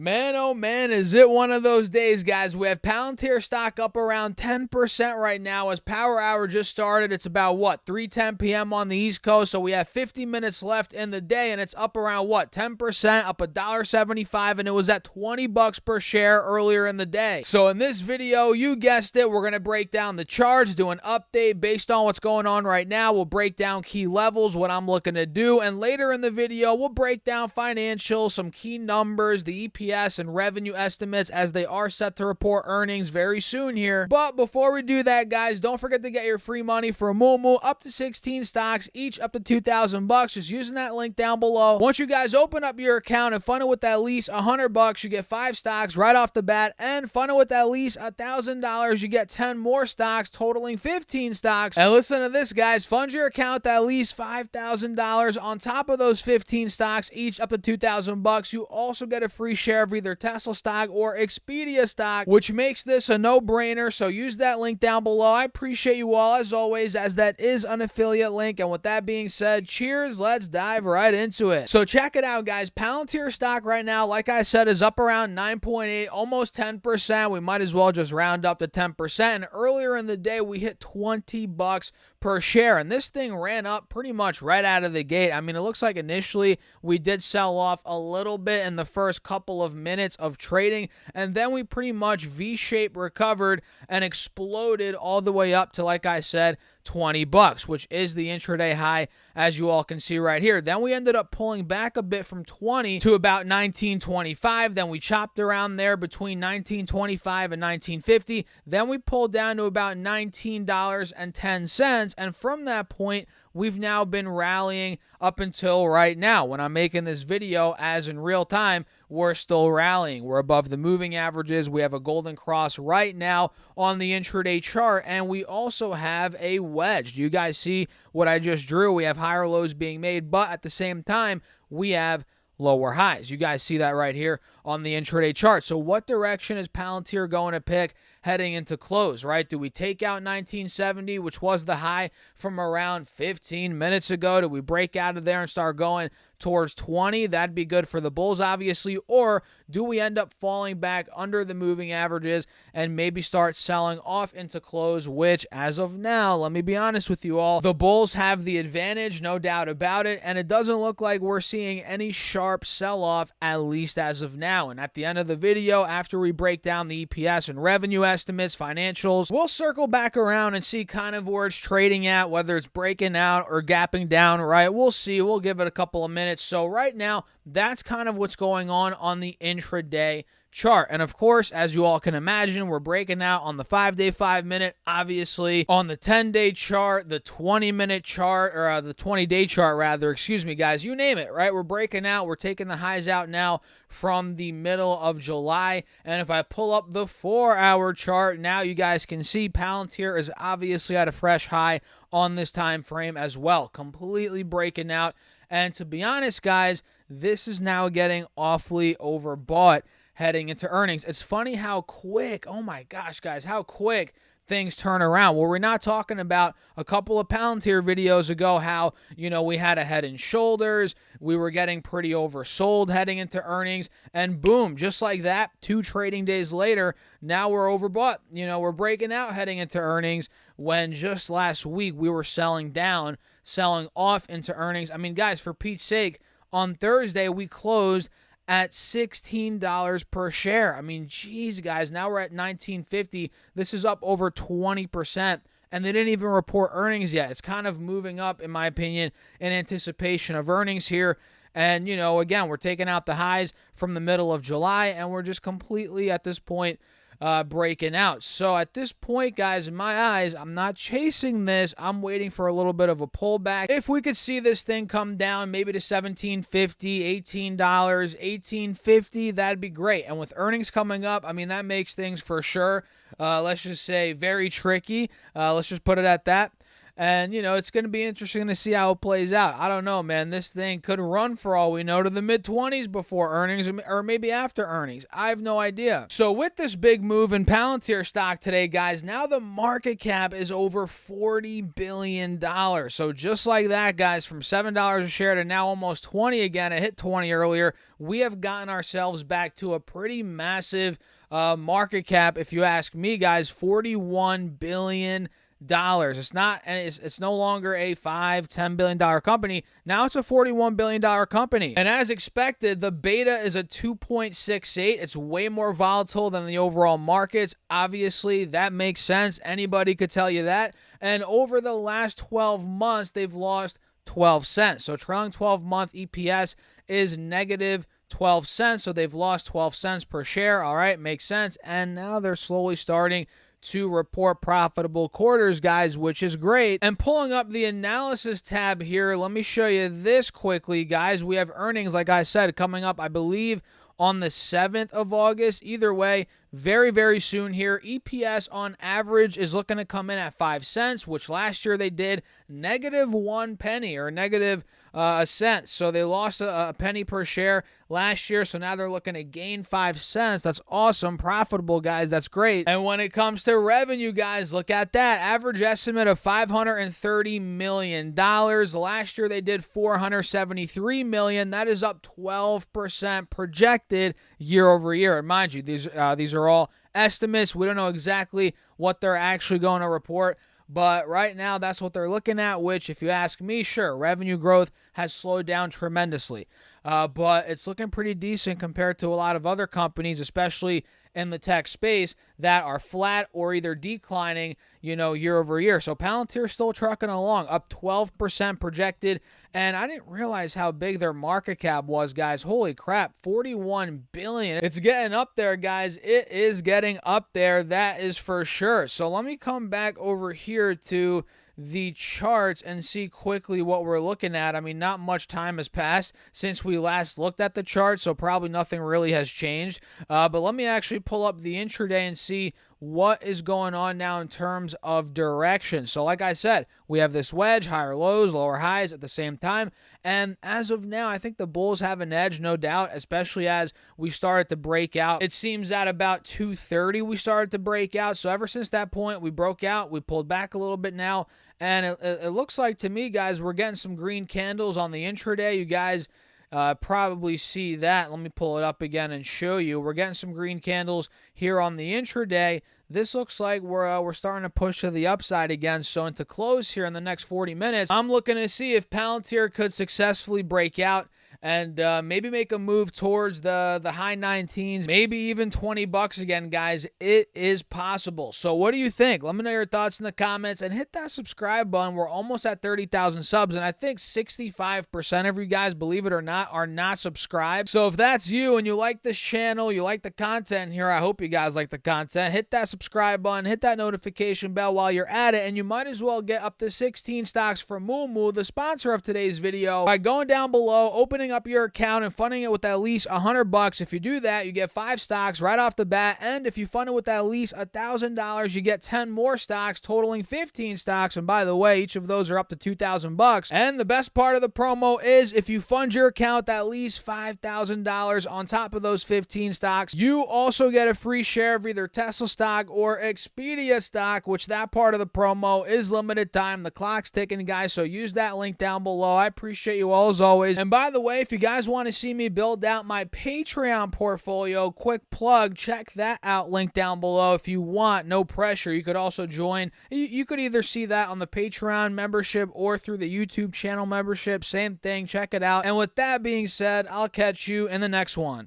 Man, oh man, is it one of those days, guys. We have Palantir stock up around 10% right now as Power Hour just started. It's about, 3:10 p.m. on the East Coast, so we have 50 minutes left in the day, and it's up around, 10%, up $1.75, and it was at $20 per share earlier in the day. So in this video, you guessed it, we're going to break down the charts, do an update based on what's going on right now. We'll break down key levels, what I'm looking to do, and later in the video, we'll break down financials, some key numbers, the EPS, and revenue estimates as they are set to report earnings very soon here. But before we do that, guys, don't forget to get your free money for Moomoo, up to 16 stocks, each up to $2,000, just using that link down below. Once you guys open up your account and fund it with at least $100, you get 5 stocks right off the bat, and fund it with at least $1,000, you get 10 more stocks, totaling 15 stocks. And listen to this, guys, fund your account at least $5,000 on top of those 15 stocks, each up to $2,000. You also get a free share of either Tesla stock or Expedia stock, which makes this a no-brainer. So use that link down below. I appreciate you all as always, as that is an affiliate link. And with that being said, cheers, let's dive right into it. So check it out, guys. Palantir stock right now, like I said, is up around 9.8, almost 10%. We might as well just round up to 10%. And earlier in the day, we hit $20 per share, and this thing ran up pretty much right out of the gate. I mean, it looks like initially we did sell off a little bit in the first couple of minutes of trading, and then we pretty much V-shaped recovered and exploded all the way up to, like I said, $20, which is the intraday high, as you all can see right here. Then we ended up pulling back a bit from 20 to about 19.25. Then we chopped around there between 19.25 and 19.50. Then we pulled down to about $19.10, and from that point, we've now been rallying up until right now. When I'm making this video, as in real time, we're still rallying. We're above the moving averages. We have a golden cross right now on the intraday chart, and we also have a wedge. Do you guys see what I just drew? We have higher lows being made, but at the same time, we have lower highs. You guys see that right here on the intraday chart. So what direction is Palantir going to pick heading into close, right? Do we take out 1970, which was the high from around 15 minutes ago? Do we break out of there and start going towards 20? That'd be good for the bulls, obviously. Or do we end up falling back under the moving averages and maybe start selling off into close, which as of now, let me be honest with you all, the bulls have the advantage, no doubt about it, and it doesn't look like we're seeing any sharp sell-off, at least as of now. And at the end of the video, after we break down the EPS and revenue estimates, financials, we'll circle back around and see kind of where it's trading at, whether it's breaking out or gapping down, right? We'll see. We'll give it a couple of minutes. So right now, that's kind of what's going on the intraday chart. And of course, as you all can imagine, we're breaking out on the 5-day, 5-minute, obviously on the 10-day chart, the 20-minute chart, or the 20-day chart rather, excuse me, guys, you name it, right? We're breaking out. We're taking the highs out now from the middle of July. And if I pull up the 4-hour chart, now you guys can see Palantir is obviously at a fresh high on this time frame as well, completely breaking out. And to be honest, guys, this is now getting awfully overbought heading into earnings. It's funny how quick, oh my gosh, guys, how quick things turn around. Well, we're not talking about a couple of Palantir videos ago how, we had a head and shoulders, we were getting pretty oversold heading into earnings, and boom, just like that, 2 trading days later, now we're overbought. We're breaking out heading into earnings when just last week we were selling down, selling off into earnings. I mean, guys, for Pete's sake, on Thursday we closed at $16 per share. I mean, geez, guys, now we're at $19.50. This is up over 20%, and they didn't even report earnings yet. It's kind of moving up, in my opinion, in anticipation of earnings here. And, again, we're taking out the highs from the middle of July, and we're just completely, at this point, breaking out. So at this point, guys, in my eyes, I'm not chasing this. I'm waiting for a little bit of a pullback. If we could see this thing come down maybe to $17.50, $18, $18.50, that'd be great. And with earnings coming up, I mean, that makes things for sure, let's just say, very tricky. Let's just put it at that. And, it's going to be interesting to see how it plays out. I don't know, man. This thing could run, for all we know, to the mid-20s before earnings or maybe after earnings. I have no idea. So with this big move in Palantir stock today, guys, now the market cap is over $40 billion. So just like that, guys, from $7 a share to now almost 20 again. It hit 20 earlier. We have gotten ourselves back to a pretty massive market cap, if you ask me, guys. $41 billion. It's not, and it's no longer a $5-10 billion company. Now it's a $41 billion company. And as expected, the beta is a 2.68. It's way more volatile than the overall markets. Obviously, that makes sense. Anybody could tell you that. And over the last 12 months, they've lost 12 cents. So trailing 12-month EPS is negative 12 cents. So they've lost 12 cents per share. All right, makes sense. And now they're slowly starting to report profitable quarters, guys, which is great. And pulling up the analysis tab here, let me show you this quickly, guys. We have earnings, like I said, coming up, I believe, on the 7th of August. Either way, very, very soon here. EPS on average is looking to come in at 5 cents, which last year they did negative 1 penny or negative a cent. So they lost a penny per share last year. So now they're looking to gain 5 cents. That's awesome. Profitable, guys. That's great. And when it comes to revenue, guys, look at that. Average estimate of $530 million. Last year they did $473 million. That is up 12% projected year over year. And mind you, these are all estimates. We don't know exactly what they're actually going to report. But right now, that's what they're looking at, which, if you ask me, sure, revenue growth has slowed down tremendously. But it's looking pretty decent compared to a lot of other companies, especially in the tech space, that are flat or either declining, year over year. So Palantir's still trucking along, up 12% projected. And I didn't realize how big their market cap was, guys. Holy crap, $41 billion. It's getting up there, guys. It is getting up there. That is for sure. So let me come back over here to the charts and see quickly what we're looking at. I mean, not much time has passed since we last looked at the chart, so probably nothing really has changed. But let me actually pull up the intraday and see what is going on now in terms of direction. So like I said, we have this wedge, higher lows, lower highs at the same time. And as of now, I think the bulls have an edge, no doubt, especially as we started to break out. It seems at about 2:30 we started to break out. So ever since that point, we broke out. We pulled back a little bit now. And it looks like to me, guys, we're getting some green candles on the intraday. You guys probably see that. Let me pull it up again and show you. We're getting some green candles here on the intraday. This looks like we're starting to push to the upside again. So into close here in the next 40 minutes, I'm looking to see if Palantir could successfully break out and maybe make a move towards the high 19s, maybe even $20 again, guys. It is possible. So what do you think? Let me know your thoughts in the comments and hit that subscribe button. We're almost at 30,000 subs, and I think 65% of you guys, believe it or not, are not subscribed. So if that's you and you like this channel, you like the content here, I hope you guys like the content, hit that subscribe button, hit that notification bell while you're at it, and you might as well get up to 16 stocks from Moomoo, the sponsor of today's video, by going down below, opening up your account and funding it with at least $100. If you do that, you get 5 stocks right off the bat, and if you fund it with at least $1,000, you get 10 more stocks, totaling 15 stocks. And by the way, each of those are up to $2,000. And the best part of the promo is if you fund your account at least $5,000 on top of those 15 stocks, you also get a free share of either Tesla stock or Expedia stock, which that part of the promo is limited time. The clock's ticking, guys, so use that link down below. I appreciate you all as always. And by the way, if you guys want to see me build out my Patreon portfolio, quick plug, check that out, link down below if you want. No pressure. You could also join. You could either see that on the Patreon membership or through the YouTube channel membership. Same thing. Check it out. And with that being said, I'll catch you in the next one.